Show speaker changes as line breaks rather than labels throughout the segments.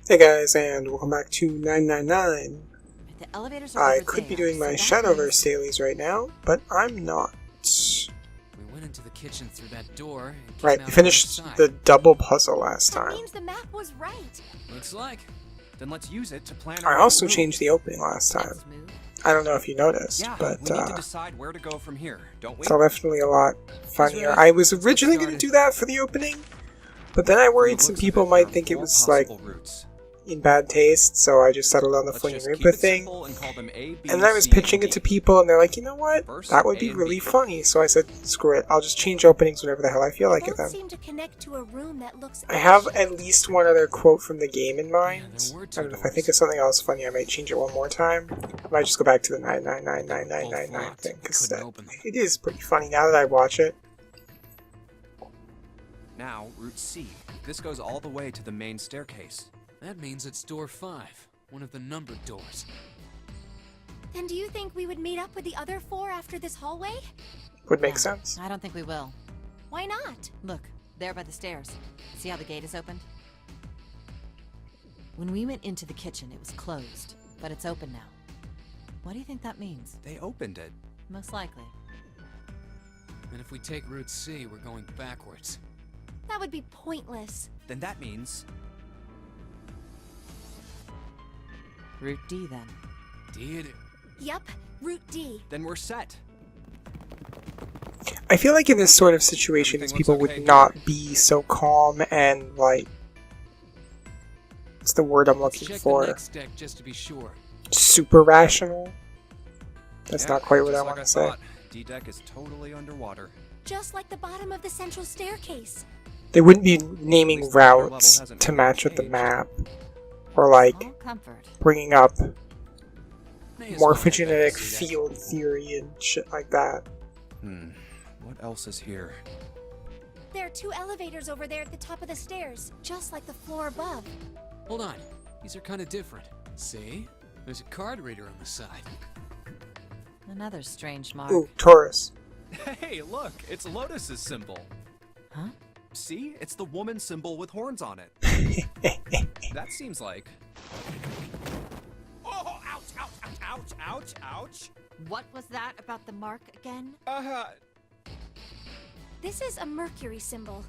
Hey guys, and welcome back to 999.
The elevators are
I
over
could
there,
be doing my
so that
Shadowverse dailies right now, but I'm not.
We went into the kitchen through that door. And
Right,
came
we
out
finished
outside.
the double puzzle last
That
time.
means the map was right.
Looks like.
Then let's use it to plan
I
our
also
route.
changed the opening last time.
next move.
I don't know if you noticed,
Yeah,
but
we need to decide where to go from here, don't we?
it's definitely a lot funnier.
right.
I was
Let's get
originally going to
started.
do that for the opening, but then I worried
From the
some
looks
people
of it,
might
there are
think it
4
was like
possible routes.
in bad taste, so I just settled on the
Let's
Fling
just
and
keep
Rimpa
it
thing.
simple and call them A, B,
And then I was
C,
pitching
and
it to
D.
people, and they're like, you know what?
First,
That would
A
be
and
really
B.
funny. So I said, screw it. I'll just change openings whenever the hell I feel like it
Both
then.
seem to connect to a room that looks.
I have at least one other quote from the game in mind.
there were 2
And if I think
doors.
of something else funny, I might change it one more time. I might just go back to the 9999999
locked.
thing, because
Couldn't open them.
it is pretty funny now that I watch it.
Now, Route C. This goes all the way to the main staircase.
That means it's door 5, one of the numbered doors.
Then do you think we would meet up with the other 4 after this hallway?
Would make
No,
sense.
I don't think we will.
Why not?
Look, there by the stairs. See how the gate is opened? When we went into the kitchen, it was closed, but it's open now. What do you think that means?
They opened it.
Most likely.
And if we take Route C, we're going backwards.
That would be pointless.
Then that means
Route D, then.
Did
Yup, Route D.
then we're set.
I feel like in this sort of situation,
Everything
people
looks
would
okay
not
here.
be so calm and, like... What's the word I'm
Let's
looking
check the
for?
next deck just to be sure.
Super rational? That's
Yeah,
not quite what
just
I
like
want to say.
thought. D-deck is totally underwater.
Just like the bottom of the central staircase.
They wouldn't be naming
least the water level
routes
hasn't
to
really
match with the
changed.
map. Or, like,
All comfort.
bringing up
May as well head back
morphogenetic
to see that.
field theory and shit like that.
What else is here?
There are 2 elevators over there at the top of the stairs, just like the floor above.
Hold on. These are kind of different. See? There's a card reader on the side.
Another strange mark.
Ooh, Taurus.
Hey, look! It's Lotus's symbol.
Huh?
See? It's the woman symbol with horns on it. That seems like... Oh, ouch, ouch, ouch, ouch, ouch, ouch!
What was that about the mark again?
This is a Mercury symbol.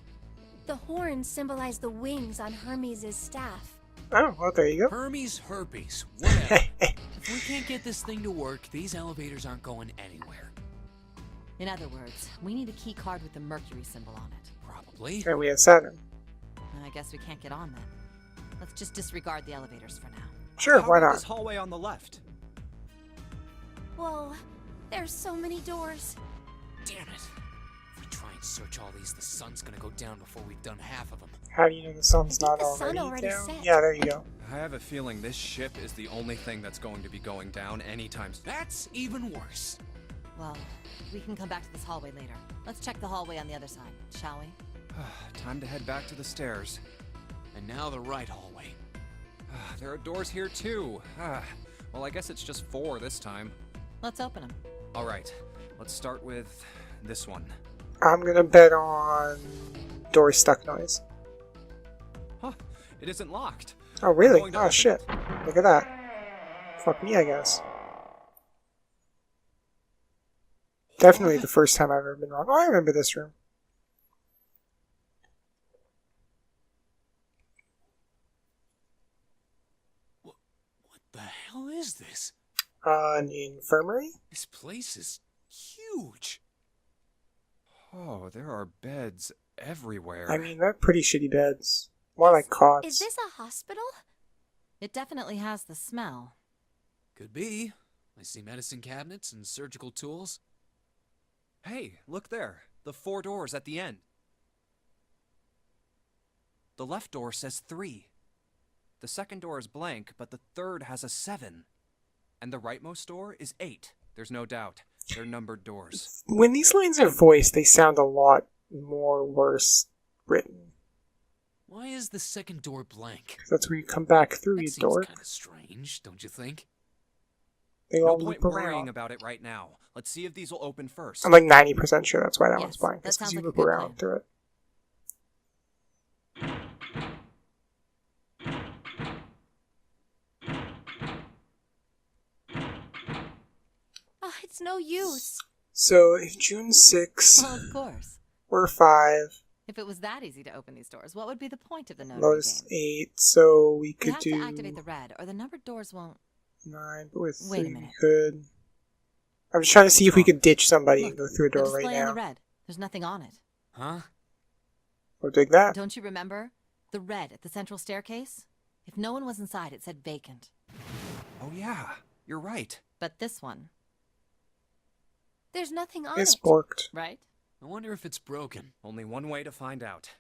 The horns symbolize the wings on Hermes' staff.
Oh, well, there you go.
Hermes herpes. Whatever. If we can't get this thing to work, these elevators aren't going anywhere.
In other words, we need a key card with the Mercury symbol on it.
Probably.
And we have Saturn.
I guess we can't get on then. Let's just disregard the elevators for now.
Sure,
How
why
about
not?
this hallway on the left?
Whoa, there's so many doors.
Damn it. If we try and search all these, the sun's gonna go down before we've done half of them.
How do you know the sun's
I
not
think the sun
already
already
down?
set.
Yeah, there you go.
I have a feeling this ship is the only thing that's going to be going down anytime soon.
That's even worse.
Well, we can come back to this hallway later. Let's check the hallway on the other side, shall we?
Time to head back to the stairs.
And now the right hallway.
There are doors here too. Well, I guess it's just 4 this time.
Let's open them.
Alright, let's start with this one.
I'm gonna bet on door stuck noise.
Huh, it isn't locked.
Oh, really?
going to
Oh,
open
shit. Look at that. Fuck me, I guess. Definitely the first time I've ever been wrong. Oh, I remember this room.
What the hell is this?
An infirmary?
This place is huge.
Oh, there are beds everywhere.
I mean, they're pretty shitty beds. More like cots.
Is this a hospital?
It definitely has the smell.
Could be. I see medicine cabinets and surgical tools.
Hey, look there. The 4 doors at the end. The left door says 3. The second door is blank, but the third has a 7. And the rightmost door is 8. There's no doubt. They're numbered doors.
When these lines are voiced, they sound a lot more worse written.
Why is the second door blank?
'Cause that's where you come back through,
That
you
seems
dork.
kind of strange, don't you think?
They
No
all
point
loop
worrying
around.
about it right now. Let's see if these will open first.
I'm like 90% sure that's why that one's
Yes,
blank.
that
It's because
sounds
you
like a
loop
good
around
plan.
through it.
Oh, it's no use.
So if June 6,
Well, of course.
we're 5,
If it was that easy to open these doors, what would be the point of the Nonary
Lotus
game?
8, so we
You
could
have
do
to activate the red, or the numbered doors won't.
9, but with
Wait a
3 we
minute.
could. I'm just trying to see
What's
if we
wrong?
could ditch somebody and
Look,
go through a
the
door right
display on the
now.
red. There's nothing on it.
Huh?
We'll dig that.
Don't you remember? The red at the central staircase? If no one was inside, it said vacant.
Oh yeah, you're right.
But this one,
There's nothing on
It's
it.
borked.
right?
I wonder if it's broken.
Only one way to find out.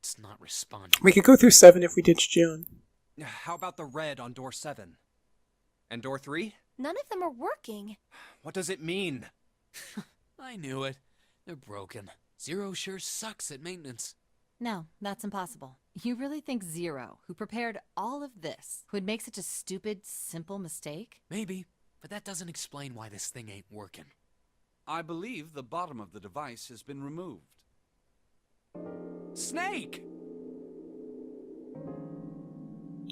It's not responding.
We could go through 7 if we ditch June.
How about the red on door 7? And door 3?
None of them are working.
What does it mean?
I knew it. They're broken. Zero sure sucks at maintenance.
No, that's impossible. You really think Zero, who prepared all of this, would make such a stupid, simple mistake?
Maybe, but that doesn't explain why this thing ain't working.
I believe the bottom of the device has been removed.
Snake!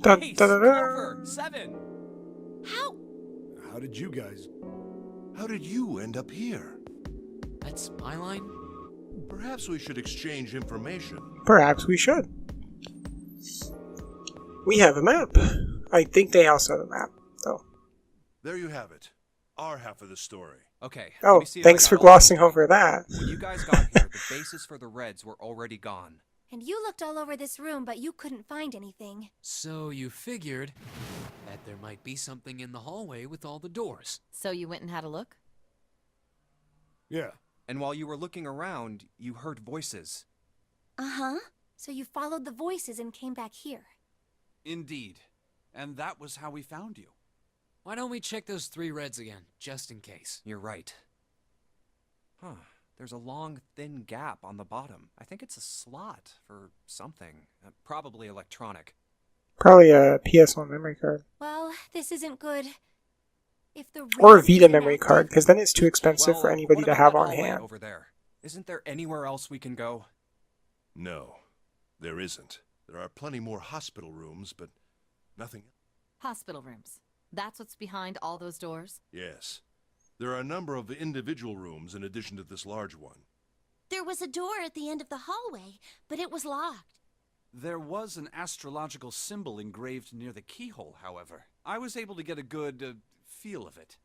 Dun,
Ace,
dun, dun, dun.
Clover, 7!
How?
How did you end up here?
That's my line?
Perhaps we should exchange information.
Perhaps we should. We have a map. I think they also have a map, though.
There you have it. Our half of the story.
Okay, let
Oh,
me see if I
thanks
got
for
all
glossing
this.
over that.
When you guys got here, the bases for the Reds were already gone.
And you looked all over this room, but you couldn't find anything.
So you figured that there might be something in the hallway with all the doors.
So you went and had a look?
Yeah.
And while you were looking around, you heard voices.
Uh-huh. So you followed the voices and came back here.
Indeed. And that was how we found you.
Why don't we check those 3 reds again, just in case?
You're right. Huh. There's a long, thin gap on the bottom. I think it's a slot for something. Probably electronic.
Probably a PS1 memory card.
Well, this isn't good. If the
Or a
red
Vita
isn't
memory
active-
card, because then it's too expensive for
Well,
anybody
what
to
about
have
that
on
hallway
hand.
over there? Isn't there anywhere else we can go?
No, there isn't. There are plenty more hospital rooms, but nothing.
Hospital rooms. That's what's behind all those doors?
Yes. There are a number of individual rooms in addition to this large one.
There was a door at the end of the hallway, but it was locked.
There was an astrological symbol engraved near the keyhole, however. I was able to get a good feel of it.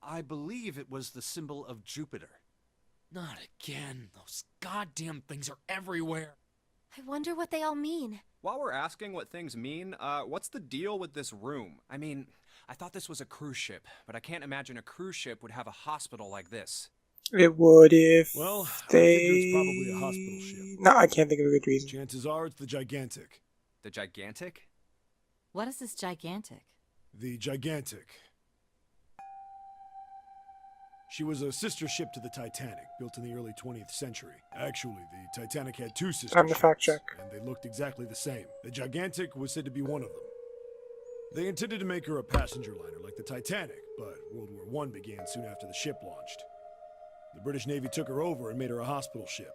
I believe it was the symbol of Jupiter.
Not again. Those goddamn things are everywhere.
I wonder what they all mean.
While we're asking what things mean, what's the deal with this room? I mean, I thought this was a cruise ship, but I can't imagine a cruise ship would have a hospital like this.
It would if
Well, I
they...
figure it's probably a hospital ship.
No, I can't think of a good reason.
Chances are it's the Gigantic.
The Gigantic?
What is this gigantic?
The Gigantic. She was a sister ship to the Titanic, built in the early 20th century. Actually, the Titanic had 2 sister
Time to
ships,
fact check.
and they looked exactly the same. The Gigantic was said to be one of them. They intended to make her a passenger liner like the Titanic, but World War I began soon after the ship launched. The British Navy took her over and made her a hospital ship.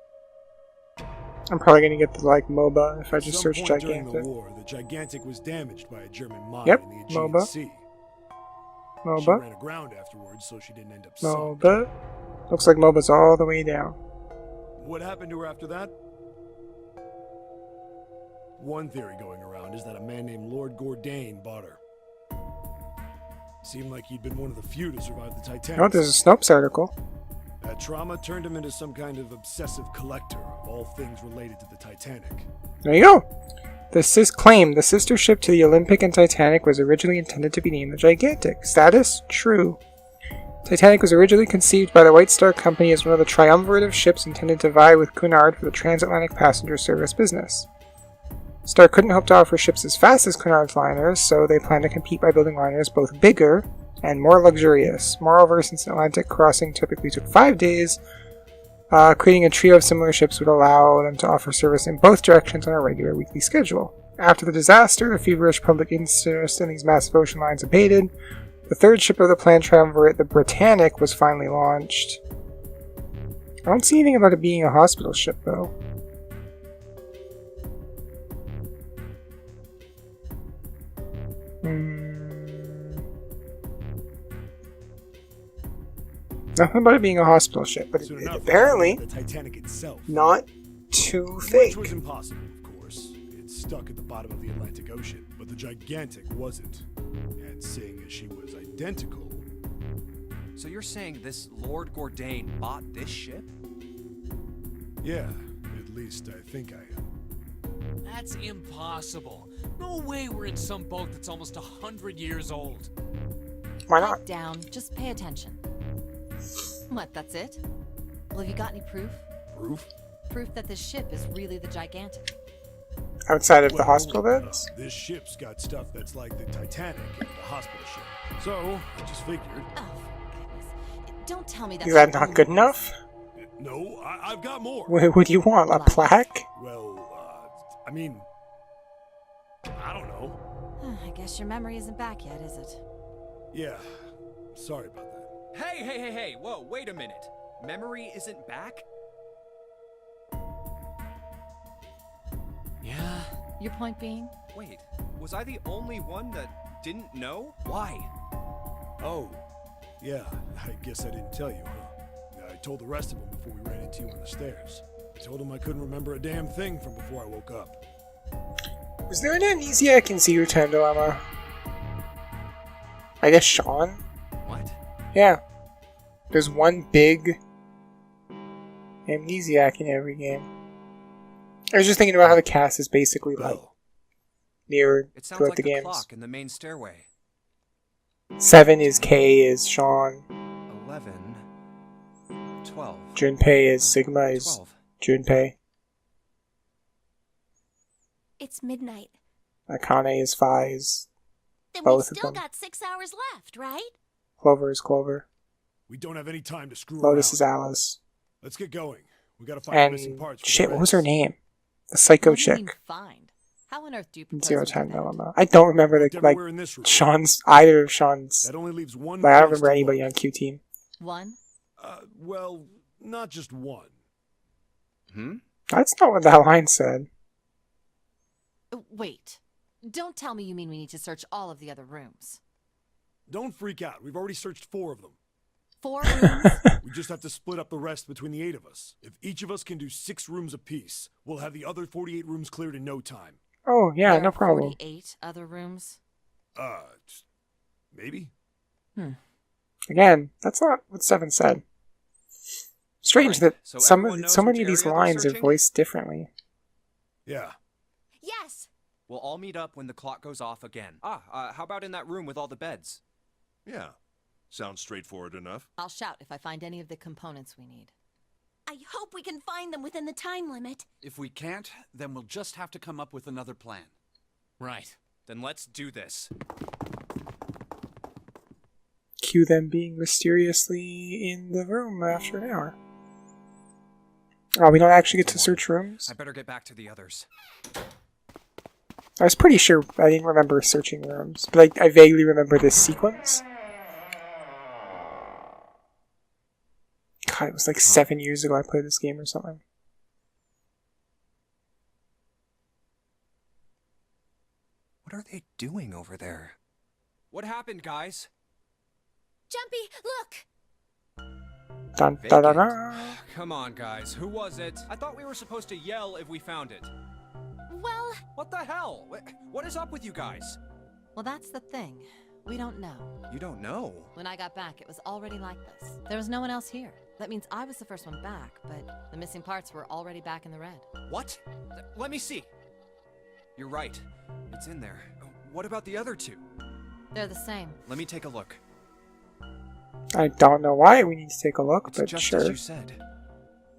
I'm probably gonna get the like MOBA if I
At
just
some
search
point during
Gigantic.
the war, the Gigantic was damaged by a German mine
Yep,
in the Aegean
MOBA.
Sea. She
MOBA.
ran aground afterwards, so she didn't end up sunk.
MOBA. Looks like MOBA's all the way down.
What happened to her after that? One theory going around is that a man named Lord Gourdane bought her. Seemed like he'd been one of the few to survive the Titanic.
Oh, there's a Snopes article.
That trauma turned him into some kind of obsessive collector of all things related to the Titanic.
There you go. Claim the sister ship to the Olympic and Titanic was originally intended to be named the Gigantic. Status? True. Titanic was originally conceived by the White Star Company as one of the triumvirate of ships intended to vie with Cunard for the transatlantic passenger service business. Star couldn't hope to offer ships as fast as Cunard's liners, so they planned to compete by building liners both bigger and more luxurious. Moreover, since an Atlantic crossing typically took 5 days, Creating a trio of similar ships would allow them to offer service in both directions on a regular weekly schedule. After the disaster, the feverish public interest in these massive ocean lines abated. The third ship of the planned triumvirate, the Britannic, was finally launched. I don't see anything about it being a hospital ship, though. Nothing about it being a hospital ship, but
Soon
it,
enough,
apparently
the Titanic itself.
not too
Which
fake.
was impossible, of course. It's stuck at the bottom of the Atlantic Ocean, but the Gigantic wasn't. And seeing as she was identical...
So you're saying this Lord Gordain bought this ship?
Yeah, at least I think I am.
That's impossible. No way we're in some boat that's almost 100 years old.
Why not?
Pipe down, just pay attention. What, that's it? Well, have you got any proof?
Proof?
Proof that this ship is really the Gigantic.
Outside of the
Well,
hospital beds?
This ship's got stuff that's like the Titanic and the hospital ship. So, I just figured...
Oh, for goodness. Don't tell me that's...
Is that not good enough?
No, I've got more.
What do you want? A plaque?
Well, I mean... I don't know.
I guess your memory isn't back yet, is it?
Yeah, sorry about that.
Hey, whoa, wait a minute. Memory isn't back?
Yeah.
Your point being?
Wait, was I the only one that didn't know? Why?
Oh, yeah, I guess I didn't tell you, huh? I told the rest of them before we ran into you on the stairs. I told them I couldn't remember a damn thing from before I woke up.
Was there an amnesiac in Zero Time Dilemma? I guess Sean?
What?
Yeah. There's one big amnesiac in every game. I was just thinking about how the cast is basically like
Bell.
mirrored
It sounds
throughout
like
the
the
games.
clock in the main stairway.
7 is K is Sean.
11, 12.
Junpei is Sigma is
12.
Junpei.
It's midnight.
Akane is Phi is
Then
Both
we've
of
still
them.
got 6 hours left, right?
Clover is Clover.
We don't have any time to screw
Lotus
around.
is Alice.
Let's get going. We gotta find the missing
And
parts. for
shit,
the
what was her
rest.
name? The psycho
What do you mean
chick.
find? How on earth do you propose
Zero
we do
Time
that?
Dilemma. I don't remember
Looked
the like
everywhere in this room.
Sean's either of Sean's.
That only leaves one.
Like, I don't
place
remember
to
anybody
look.
on Q Team.
One?
Well, not just one.
That's not what that line said.
Wait. Don't tell me you mean we need to search all of the other rooms.
Don't freak out. We've already searched 4 of them.
4 rooms?
We just have to split up the rest between the 8 of us. If each of us can do 6 rooms apiece, we'll have the other 48 rooms cleared in no time.
Oh yeah,
There
no
are
problem.
48 other rooms?
Maybe?
Again, that's not what Seven said. Strange
Right,
that
so
so
everyone knows
many
which
of these
area they're
lines are
searching?
voiced differently.
Yeah.
Yes!
We'll all meet up when the clock goes off again. How about in that room with all the beds?
Yeah. Sounds straightforward enough.
I'll shout if I find any of the components we need.
I hope we can find them within the time limit.
If we can't, then we'll just have to come up with another plan.
Right.
Then let's do this.
Cue them being mysteriously in the room after an hour. Oh, we don't actually get to search rooms?
I better get back to the others.
I was pretty sure I didn't remember searching rooms, but I vaguely remember this sequence. God, it was like 7 years ago I played this game or something.
What are they doing over there? What happened, guys?
Jumpy, look!
Dun, da, da, da.
Come on, guys. Who was it? I thought we were supposed to yell if we found it.
Well,
What the hell? What is up with you guys?
Well, that's the thing. We don't know.
You don't know.
When I got back, it was already like this. There was no one else here. That means I was the first one back, but the missing parts were already back in the red.
What? Let me see. You're right. It's in there. What about the other 2?
They're the same.
Let me take a look.
I don't know why we need to take a look,
It's
but
just
sure.
as you said.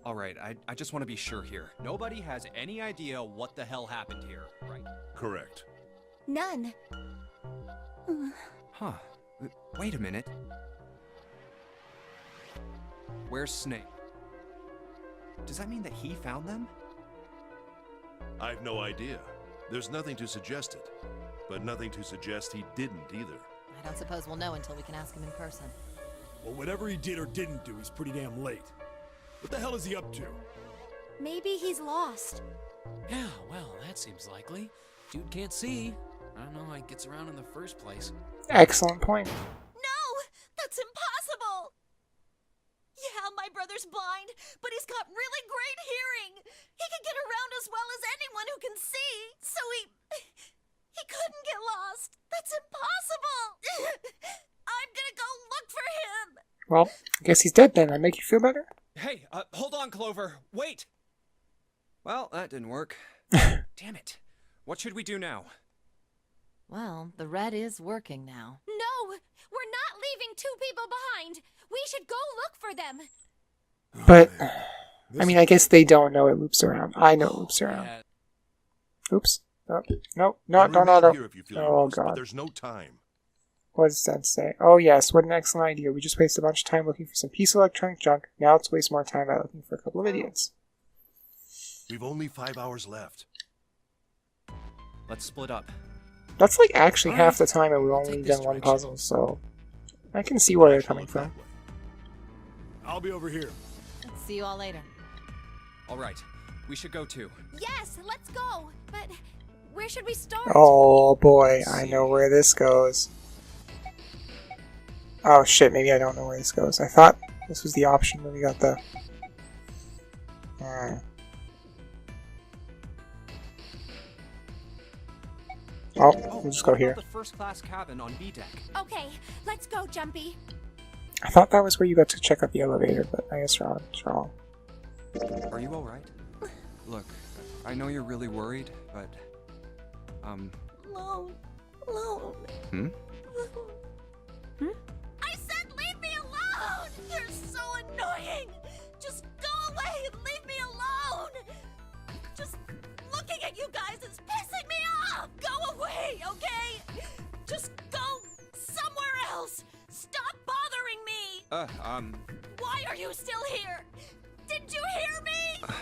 Alright, I just want to be sure here. Nobody has any idea what the hell happened here, right?
Correct.
None.
Huh. Wait a minute. Where's Snake? Does that mean that he found them?
I've no idea. There's nothing to suggest it, but nothing to suggest he didn't either.
I don't suppose we'll know until we can ask him in person.
Well, whatever he did or didn't do, he's pretty damn late. What the hell is he up to?
Maybe he's lost.
Yeah, well, that seems likely. Dude can't see. I don't know how he gets around in the first place.
Excellent point.
No! That's impossible! Yeah, my brother's blind, but he's got really great hearing. He can get around as well as anyone who can see, so he couldn't get lost. That's impossible! I'm gonna go look for him!
Well, I guess he's dead then. That make you feel better?
Hey, hold on, Clover. Wait! Well, that didn't work. Damn it. What should we do now?
Well, the red is working now.
No! We're not leaving two people behind! We should go look for them!
But, I mean, I guess they don't know it loops around. I know it loops around.
Yeah.
Oops. Oh, no,
Remain
don't auto.
here if you feel
Oh,
lost, but
God.
there's no time.
What does that say? Oh, yes, what an excellent idea. We just wasted a bunch of time looking for some piece of electronic junk. Now let's waste more time by looking for a couple of idiots.
We've only 5 hours left.
Let's split up.
That's like actually
Alright,
half the time and we've
I'll
only
take this
done one
direction.
puzzle, so I can see where they're coming
Look that
from.
way. I'll be over here.
See you all later.
All right, we should go too.
Yes, let's go! But where should we start?
Oh boy, I know where this goes. Oh shit, maybe I don't know where this goes. I thought this was the option when we got the... Oh, we'll just go
what
here.
about the first-class cabin on B deck?
Okay, let's go, Jumpy.
I thought that was where you got to check out the elevator, but I guess wrong. It's wrong.
Are you all right? Look, I know you're really worried, but
Alone.
Hmm?
I said leave me alone! You're so annoying! Just go away and leave me alone! Just looking at you guys is pissing me off! Go away, okay? Just go somewhere else! Stop bothering me! Why are you still here? Didn't you hear me?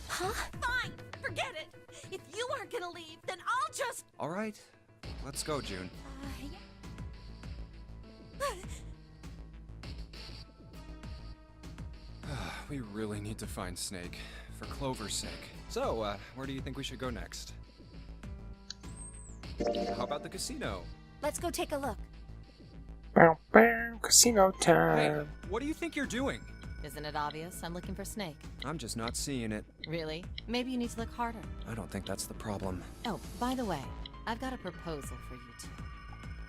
Huh?
Fine, forget it. If you aren't gonna leave, then I'll just...
all right. Let's go, June. We really need to find Snake, for Clover's sake. So, where do you think we should go next? How about the casino?
Let's go take a look.
Bow, bow, casino
Hey,
time.
what do you think you're doing?
Isn't it obvious? I'm looking for Snake.
I'm just not seeing it.
Really? Maybe you need to look harder.
I don't think that's the problem.
Oh, by the way, I've got a proposal for you two.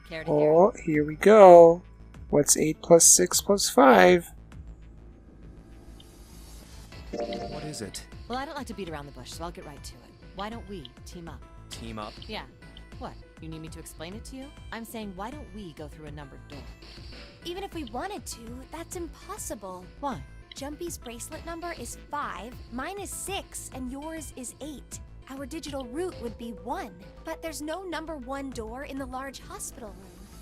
Care to hear?
Oh, here we go. What's 8 plus 6 plus 5?
What is it?
Well, I don't like to beat around the bush, so I'll get right to it. Why don't we team up?
Team up?
Yeah. What? You need me to explain it to you? I'm saying, why don't we go through a numbered door?
Even if we wanted to, that's impossible.
Why?
Jumpy's bracelet number is 5, mine is 6, and yours is 8. Our digital route would be 1, but there's no number 1 door in the large hospital room.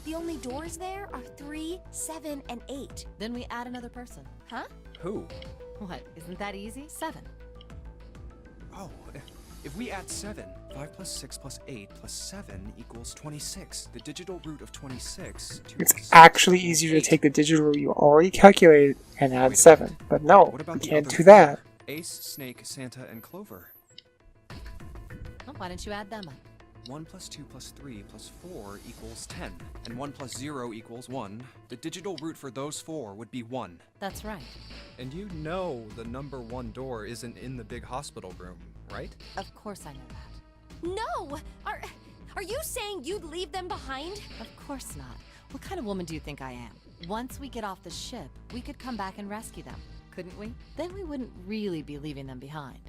The only doors there are 3, 7, and 8.
Then we add another person.
Huh?
Who?
What? Isn't that easy? 7.
Oh, if we add 7, 5 plus 6 plus 8 plus 7 equals 26. The digital root of 26 to
It's
6,
actually easier to
8.
take the digital route you already calculated and
Wait
add
a
7.
minute.
But no,
What about
you
the
can't
other
do that.
4? Ace, Snake, Santa, and Clover.
Well, why don't you add them up?
1 plus 2 plus 3 plus 4 equals 10. And 1 plus 0 equals 1. The digital root for those 4 would be 1.
That's right.
And you know the number 1 door isn't in the big hospital room, right?
Of course I know that.
No! Are you saying you'd leave them behind?
Of course not. What kind of woman do you think I am? Once we get off the ship, we could come back and rescue them, couldn't we? Then we wouldn't really be leaving them behind.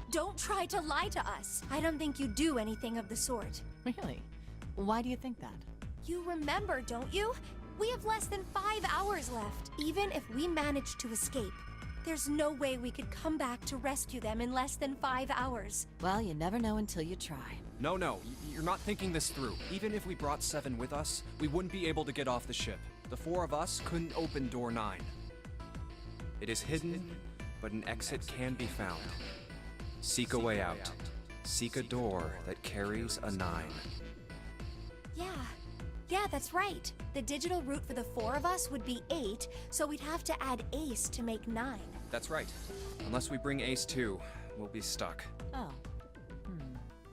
Don't try to lie to us. I don't think you do anything of the sort.
Really? Why do you think that?
You remember, don't you? We have less than 5 hours left. Even if we manage to escape, there's no way we could come back to rescue them in less than 5 hours.
Well, you never know until you try.
No, you're not thinking this through. Even if we brought 7 with us, we wouldn't be able to get off the ship. The 4 of us couldn't open door 9. It is hidden, but an exit can be found. Seek a way out. Seek a door that carries a 9.
Yeah, that's right. The digital route for the 4 of us would be 8, so we'd have to add Ace to make 9.
That's right. Unless we bring Ace too, we'll be stuck.
Oh.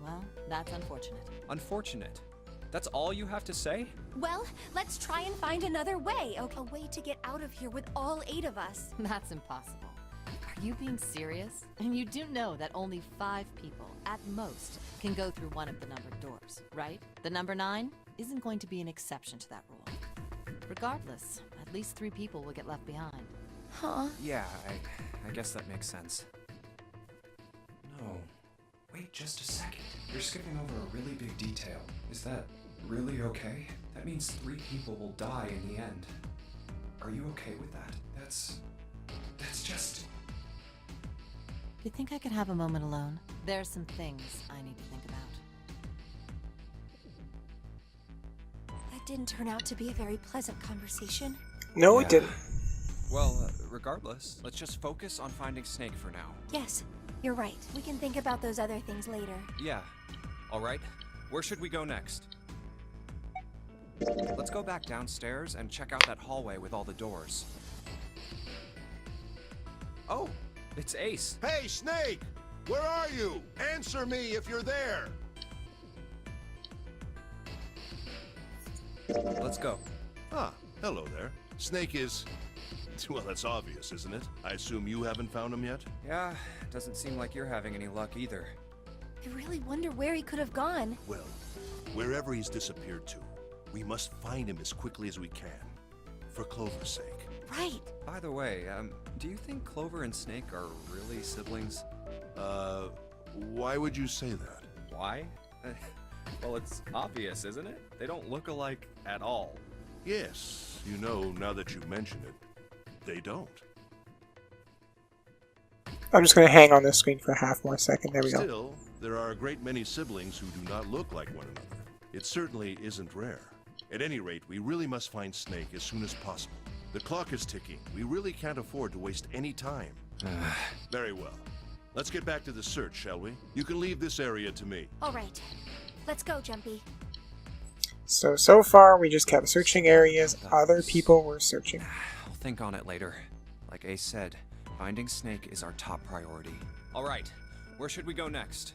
Well, that's unfortunate.
Unfortunate? That's all you have to say?
Well, let's try and find another way, okay? A way to get out of here with all 8 of us.
That's impossible. Are you being serious? And you do know that only 5 people, at most, can go through one of the numbered doors, right? The number 9 isn't going to be an exception to that rule. Regardless, at least 3 people will get left behind.
Huh?
Yeah, I guess that makes sense. No. Wait just a second. You're skipping over a really big detail. Is that really okay? That means 3 people will die in the end. Are you okay with that? That's just...
You think I could have a moment alone? There are some things I need to think about.
That didn't turn out to be a very pleasant conversation.
No,
Yeah.
it didn't.
Well, regardless, let's just focus on finding Snake for now.
Yes, you're right. We can think about those other things later.
Yeah. Alright, where should we go next? Let's go back downstairs and check out that hallway with all the doors. Oh, it's Ace.
Hey, Snake! Where are you? Answer me if you're there!
Let's go.
Ah, hello there. Snake is... Well, that's obvious, isn't it? I assume you haven't found him yet?
Yeah, doesn't seem like you're having any luck either.
I really wonder where he could have gone.
Well, wherever he's disappeared to, we must find him as quickly as we can. For Clover's sake.
Right.
By the way, do you think Clover and Snake are really siblings?
Why would you say that?
Why? Well, it's obvious, isn't it? They don't look alike at all.
Yes, you know, now that you mention it, they don't.
I'm just going to hang on this screen for a half more second. There we go.
Still, there are a great many siblings who do not look like one another. It certainly isn't rare. At any rate, we really must find Snake as soon as possible. The clock is ticking. We really can't afford to waste any time. Very well. Let's get back to the search, shall we? You can leave this area to me.
All right. Let's go, Jumpy.
So far, we just kept searching areas other people were searching.
I'll think on it later. Like Ace said, finding Snake is our top priority. Alright, where should we go next?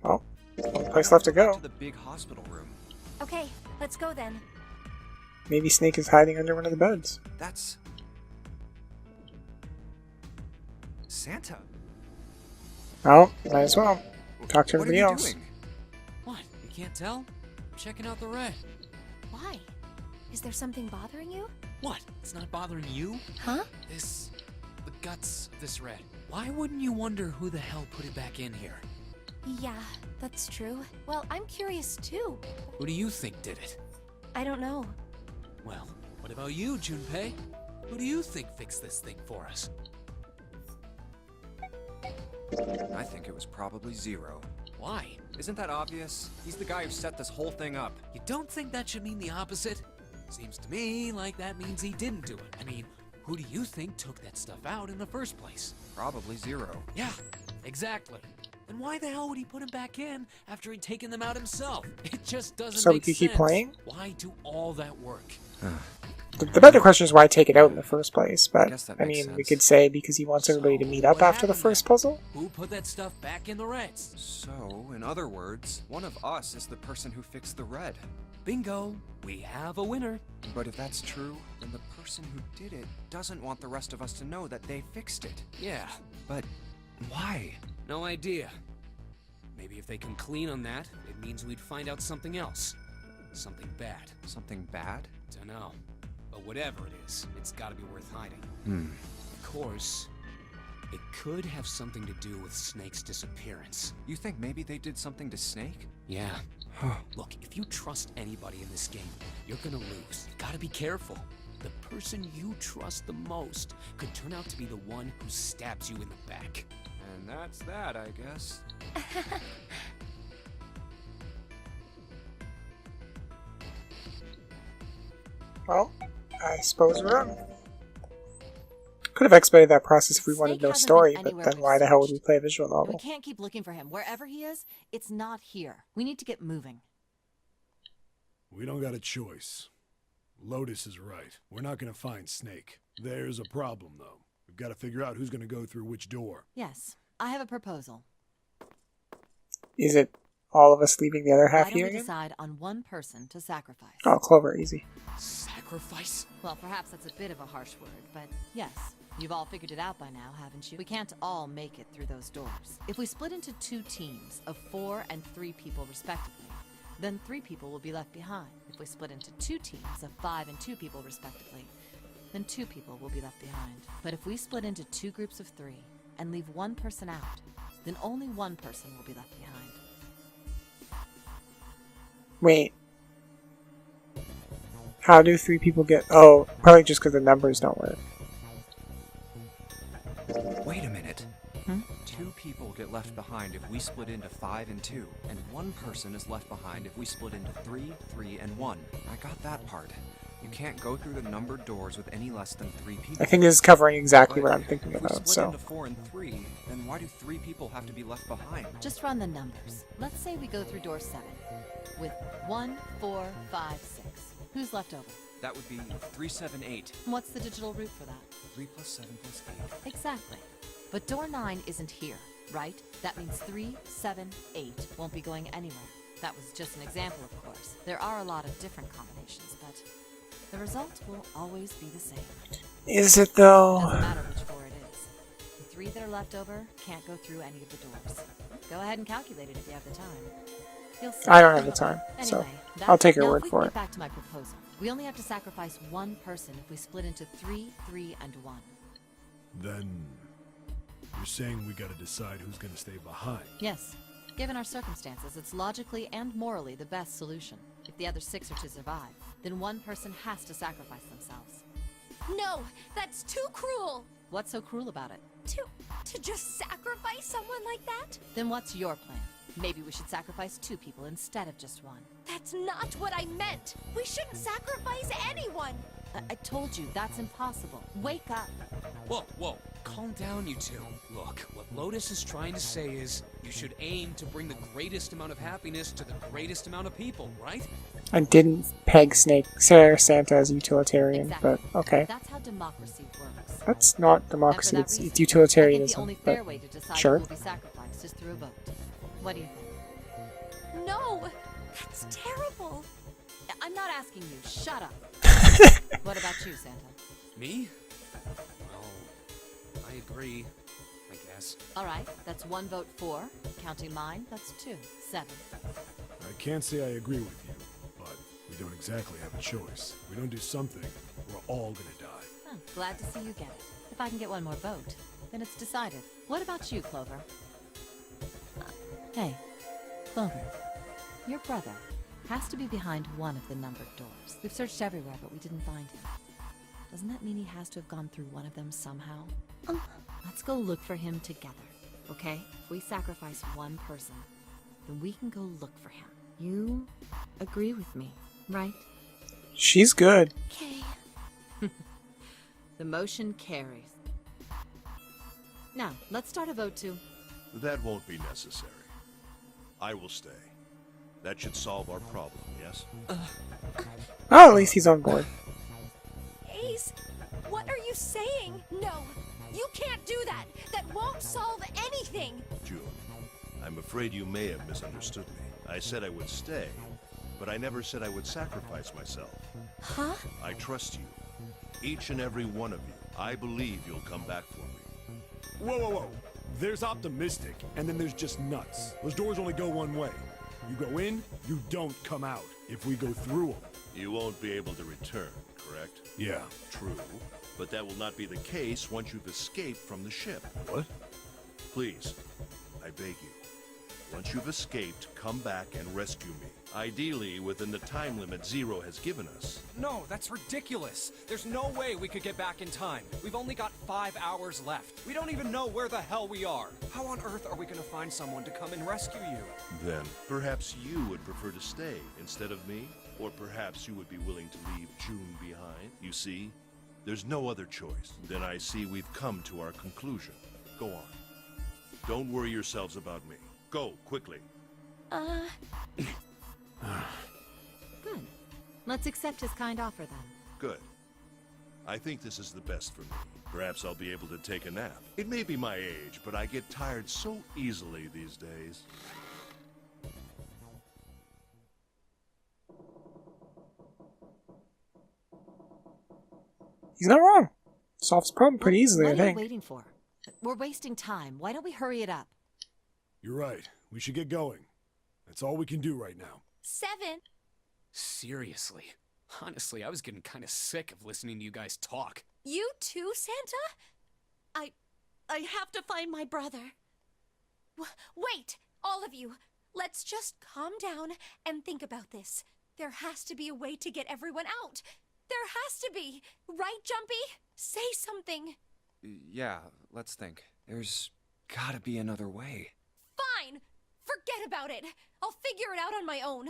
Well, one place left to go.
To the big hospital room.
Okay, let's go then.
Maybe Snake is hiding under one of the beds.
That's... Santa.
Well, might as well. Talk to
What
everybody
are you
else.
doing?
What? You can't tell? I'm checking out the red.
Why? Is there something bothering you?
What? It's not bothering you?
Huh?
The guts of this red. Why wouldn't you wonder who the hell put it back in here?
Yeah, that's true. Well, I'm curious too.
Who do you think did it?
I don't know.
Well, what about you, Junpei? Who do you think fixed this thing for us?
I think it was probably Zero.
Why?
Isn't that obvious? He's the guy who set this whole thing up.
You don't think that should mean the opposite? Seems to me like that means he didn't do it. I mean, who do you think took that stuff out in the first place?
Probably Zero.
Yeah, exactly. Then why the hell would he put him back in after he'd taken them out himself? It just doesn't
So we
make
could
sense.
keep playing?
Why do all that work?
The better question is why take it out in the first place, but
guess that
I
makes
mean, we
sense.
could say because he wants everybody to meet up
what
after the
happened
first
then?
puzzle?
Who put that stuff back in the reds?
So, in other words, one of us is the person who fixed the red.
Bingo! We have a winner.
But if that's true, then the person who did it doesn't want the rest of us to know that they fixed it.
Yeah,
But why?
no idea. Maybe if they can clean on that, it means we'd find out something else. Something bad.
Something bad?
Dunno. But whatever it is, it's gotta be worth hiding. Of course, it could have something to do with Snake's disappearance.
You think maybe they did something to Snake?
Yeah. Look, if you trust anybody in this game, you're gonna lose. You gotta be careful. The person you trust the most could turn out to be the one who stabs you in the back.
And that's that, I guess.
Well, I suppose we're on. Could have expedited that process if we wanted
Snake
no
hasn't been
story, but
anywhere
then
we've
why the hell would we
searched.
play a visual
And we
novel?
can't keep looking for him. Wherever he is, it's not here. We need to get moving.
We don't got a choice. Lotus is right. We're not gonna find Snake. There's a problem, though. We've got to figure out who's gonna go through which door.
Yes, I have a proposal.
Is it all of us leaving the other half
Why don't
here
we
again?
decide on one person to sacrifice?
Oh, Clover, easy.
Sacrifice?
Well, perhaps that's a bit of a harsh word, but yes. You've all figured it out by now, haven't you? We can't all make it through those doors. If we split into 2 teams of 4 and 3 people respectively, then 3 people will be left behind. If we split into 2 teams of 5 and 2 people respectively, then 2 people will be left behind. But if we split into 2 groups of 3 and leave 1 person out, then only 1 person will be left behind.
Wait. How do 3 people get... Oh, probably just because the numbers don't work.
Wait a minute.
Hmm?
2 people get left behind if we split into 5 and 2, and 1 person is left behind if we split into 3, 3, and 1. I got that part. You can't go through the numbered doors with any less than 3 people.
I think this is covering exactly what I'm thinking
If we
about,
split
so...
into 4 and 3, then why do 3 people have to be left behind?
Just run the numbers. Let's say we go through door 7 with 1, 4, 5, 6. Who's left over?
That would be 3, 7, 8.
And what's the digital root for that?
3 plus 7 plus 8.
Exactly. But door 9 isn't here, right? That means 3, 7, 8 won't be going anywhere. That was just an example, of course. There are a lot of different combinations, but the result will always be the same.
Is it, though?
Doesn't matter which 4 it is. The 3 that are left over can't go through any of the doors. Go ahead and calculate it if you have the time. You'll see.
I don't have the time, so
Anyway,
I'll take your
now
word
if we
for
get
it.
back to my proposal. We only have to sacrifice 1 person if we split into 3, 3, and 1.
Then... you're saying we gotta decide who's gonna stay behind.
Yes. Given our circumstances, it's logically and morally the best solution. If the other 6 are to survive, then 1 person has to sacrifice themselves.
No, that's too cruel.
What's so cruel about it?
To just sacrifice someone like that?
Then what's your plan? Maybe we should sacrifice 2 people instead of just 1.
That's not what I meant. We shouldn't sacrifice anyone.
I told you, that's impossible. Wake up.
Whoa, whoa. Calm down, you 2. Look, what Lotus is trying to say is you should aim to bring the greatest amount of happiness to the greatest amount of people, right?
I didn't peg Santa as a utilitarian,
Exactly.
but okay.
That's how democracy works.
That's not
And for
democracy,
that
it's
reason, I think
utilitarianism.
the only
But
fair way to decide
sure.
who will be sacrificed is through a vote. What do you think?
No, that's terrible.
I'm not asking you. Shut up. What about you, Santa?
Me? Well, I agree, I guess.
All right, that's 1 vote for. Counting mine, that's 2. 7.
I can't say I agree with you, but we don't exactly have a choice. If we don't do something, we're all gonna die.
Oh, glad to see you get it. If I can get 1 more vote, then it's decided. What about you, Clover? Hey, Clover. Your brother has to be behind one of the numbered doors. We've searched everywhere, but we didn't find him. Doesn't that mean he has to have gone through one of them somehow? Let's go look for him together, okay? If we sacrifice 1 person, then we can go look for him. You agree with me, right?
she's good.
Okay.
The motion carries. Now, let's start a vote to...
That won't be necessary. I will stay. That should solve our problem, yes?
Oh, at least he's on board.
Ace, what are you saying? No, you can't do that. That won't solve anything.
June, I'm afraid you may have misunderstood me. I said I would stay, but I never said I would sacrifice myself.
Huh?
I trust you. Each and every one of you. I believe you'll come back for me.
Whoa, whoa, whoa. There's optimistic, and then there's just nuts. Those doors only go one way. You go in, you don't come out. If we go through them.
You won't be able to return, correct?
Yeah.
True. But that will not be the case once you've escaped from the ship.
What?
Please, I beg you. Once you've escaped, come back and rescue me. Ideally, within the time limit Zero has given us.
No, that's ridiculous. There's no way we could get back in time. We've only got 5 hours left. We don't even know where the hell we are. How on earth are we gonna find someone to come and rescue you?
Then, perhaps you would prefer to stay instead of me? Or perhaps you would be willing to leave June behind? You see, There's no other choice. Then I see we've come to our conclusion. Go on. Don't worry yourselves about me. Go, quickly.
Good. Let's accept his kind offer then.
Good. I think this is the best for me. Perhaps I'll be able to take a nap. It may be my age, but I get tired so easily these days.
He's not wrong. Solves the problem pretty easily, I
What are you
think.
waiting for? We're wasting time. Why don't we hurry it up?
You're right. We should get going. That's all we can do right now.
7.
Seriously. Honestly, I was getting kind of sick of listening to you guys talk.
You too, Santa? I have to find my brother.
Wait, all of you. Let's just calm down and think about this. There has to be a way to get everyone out. There has to be. Right, Jumpy? Say something.
Yeah, let's think. There's gotta be another way.
Fine. Forget about it. I'll figure it out on my own.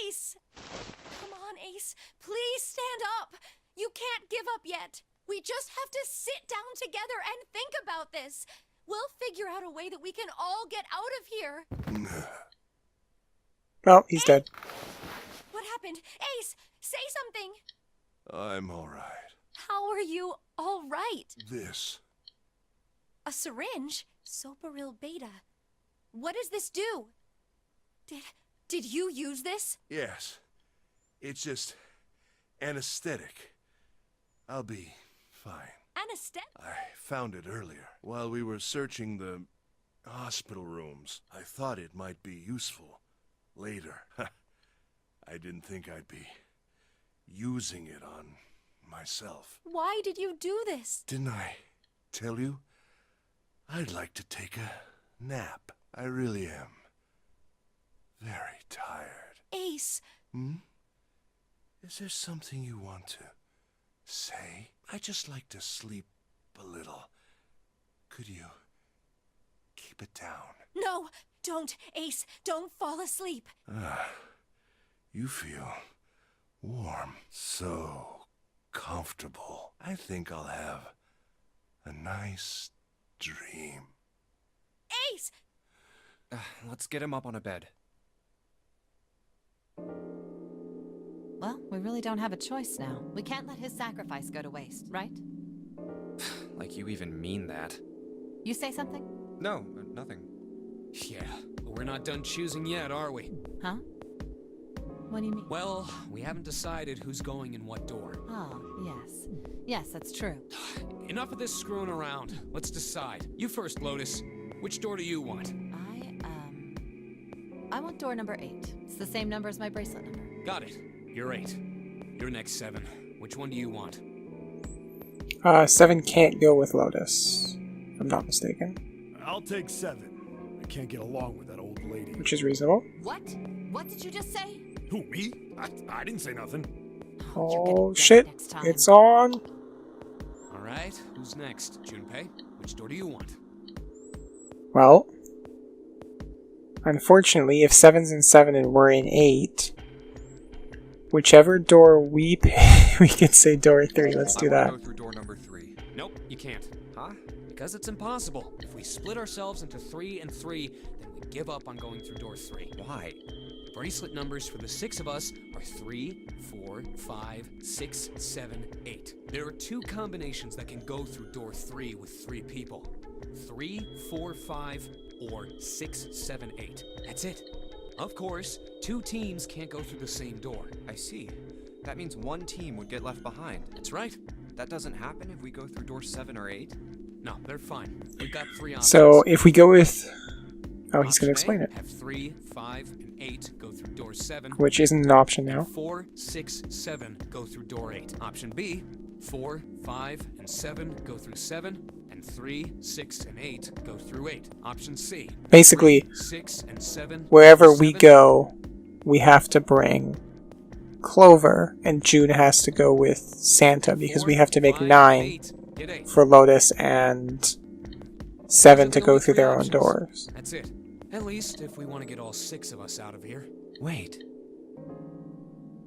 Ace! Come on, Ace. Please stand up. You can't give up yet. We just have to sit down together and think about this. We'll figure out a way that we can all get out of here.
Well, he's dead.
What happened? Ace, say something.
I'm all right.
How are you all right?
This.
A syringe? Soparil beta. What does this do? Did you use this?
Yes. It's just anesthetic. I'll be fine.
Anesthetic?
I found it earlier while we were searching the hospital rooms. I thought it might be useful later. I didn't think I'd be using it on myself.
Why did you do this?
Didn't I tell you? I'd like to take a nap. I really am. Very tired.
Ace.
Is there something you want to say? I just like to sleep a little. Could you keep it down?
No, don't, Ace. Don't fall asleep.
You feel warm. So comfortable. I think I'll have a nice dream.
Ace!
Let's get him up on a bed.
Well, we really don't have a choice now. We can't let his sacrifice go to waste, right?
Like you even mean that.
You say something?
No, nothing.
Yeah, but we're not done choosing yet, are we?
Huh? What do you mean?
Well, we haven't decided who's going in what door.
Oh, yes. Yes, that's true.
Enough of this screwing around. Let's decide. You first, Lotus. Which door do you want?
I want door number 8. It's the same number as my bracelet number.
Got it. You're 8. You're next, 7. Which one do you want?
7 can't go with Lotus, if I'm not mistaken.
I'll take 7. I can't get along with that old lady.
Which is reasonable.
What? What did you just say?
Who, me? I didn't say nothing.
Oh shit,
next time.
it's on.
Alright, who's next? Junpei, which door do you want?
Well, unfortunately, if 7's in 7 and we're in 8, whichever door we pick, we can say door 3. Let's do
I wanna
that.
go through door number 3.
Nope, you can't.
Huh?
Because it's impossible. If we split ourselves into 3 and 3, then we give up on going through door 3.
Why?
Bracelet numbers for the 6 of us are 3, 4, 5, 6, 7, 8. There are 2 combinations that can go through door 3 with 3 people. 3, 4, 5, or 6, 7, 8. That's it. Of course, 2 teams can't go through the same door.
I see. That means one team would get left behind.
That's right.
That doesn't happen if we go through door 7 or 8?
No, they're fine. We've got 3 options.
So if we go with... Oh, he's going to
Option
explain
A,
it.
Have 3, 5, and 8 go through door 7.
Which isn't an option now.
4, 6, 7 go through door 8. Option B, 4, 5, and 7 go through 7, and 3, 6, and 8 go through 8. Option C.
Basically,
3, 6, and 7
wherever
go through
we
7.
go, we have to bring Clover, and June has to go with Santa because
4,
we have to make
5,
9
8, get 8.
for Lotus and 7 to
Those are the
go
only
through
3
their own
options.
doors.
That's it. At least if we want to get all 6 of us out of here.
Wait.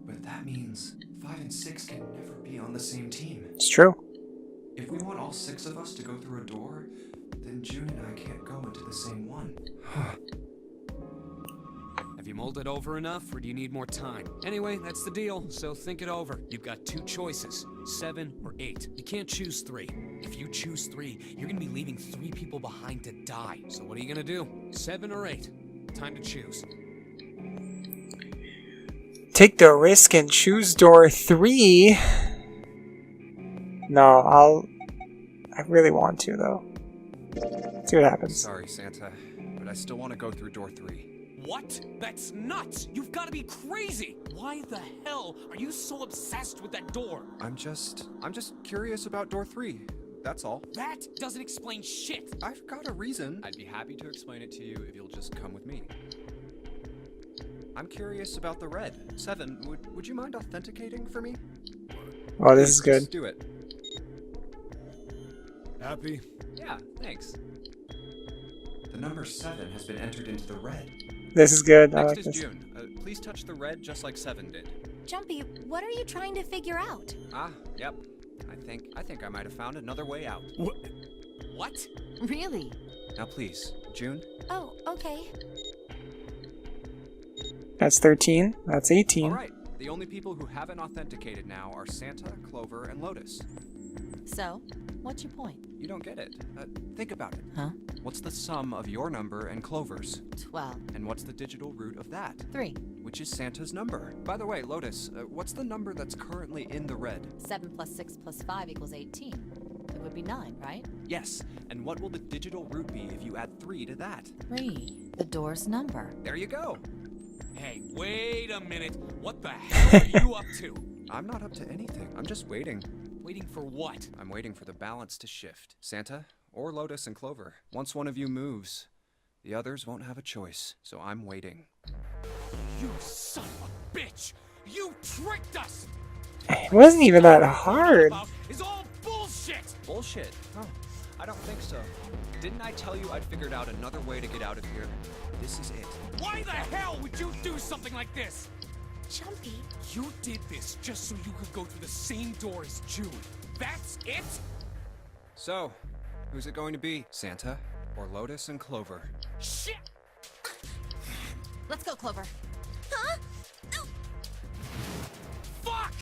But that means 5 and 6 can never be on the same team.
It's true.
If we want all 6 of us to go through a door, then June and I can't go into the same one.
Have you mulled it over enough, or do you need more time? Anyway, that's the deal, so think it over. You've got 2 choices, 7 or 8. You can't choose 3. If you choose 3, you're gonna be leaving 3 people behind to die. So what are you gonna do? 7 or 8? Time to choose.
Take the risk and choose door 3. No, I really want to, though. See what happens.
Sorry, Santa, but I still want to go through door 3.
What? That's nuts! You've got to be crazy! Why the hell are you so obsessed with that door?
I'm just curious about door 3. That's all.
That doesn't explain shit!
I've got a reason. I'd be happy to explain it to you if you'll just come with me. I'm curious about the red. 7, would you mind authenticating for me?
Oh, this is good.
Just do it.
Happy?
Yeah, thanks. The number 7 has been entered into the red.
This is good. I
Next
like
is
this.
June. Please touch the red just like 7 did.
Jumpy, what are you trying to figure out?
Ah, yep. I think I might have found another way out.
What?
Really?
Now please, June.
Oh, okay.
That's 13. That's 18.
Alright, the only people who haven't authenticated now are Santa, Clover, and Lotus.
So, what's your point?
You don't get it. Think about it.
Huh?
What's the sum of your number and Clover's?
12.
And what's the digital root of that?
3.
Which is Santa's number. By the way, Lotus, what's the number that's currently in the red?
7 plus 6 plus 5 equals 18. It would be 9, right?
Yes, and what will the digital root be if you add 3 to that?
3. The door's number.
There you go.
Hey, wait a minute. What the hell are you up to?
I'm not up to anything. I'm just waiting.
Waiting for what?
I'm waiting for the balance to shift. Santa, or Lotus and Clover. Once one of you moves, the others won't have a choice, so I'm waiting.
You son of a bitch! You tricked us!
It wasn't even that hard.
Is all bullshit!
Bullshit? Huh. I don't think so. Didn't I tell you I'd figured out another way to get out of here? This is it.
Why the hell would you do something like this?
Jumpy.
You did this just so you could go through the same door as June. That's it?
So, who's it going to be? Santa or Lotus and Clover?
Shit!
Let's go, Clover.
Huh? Oh,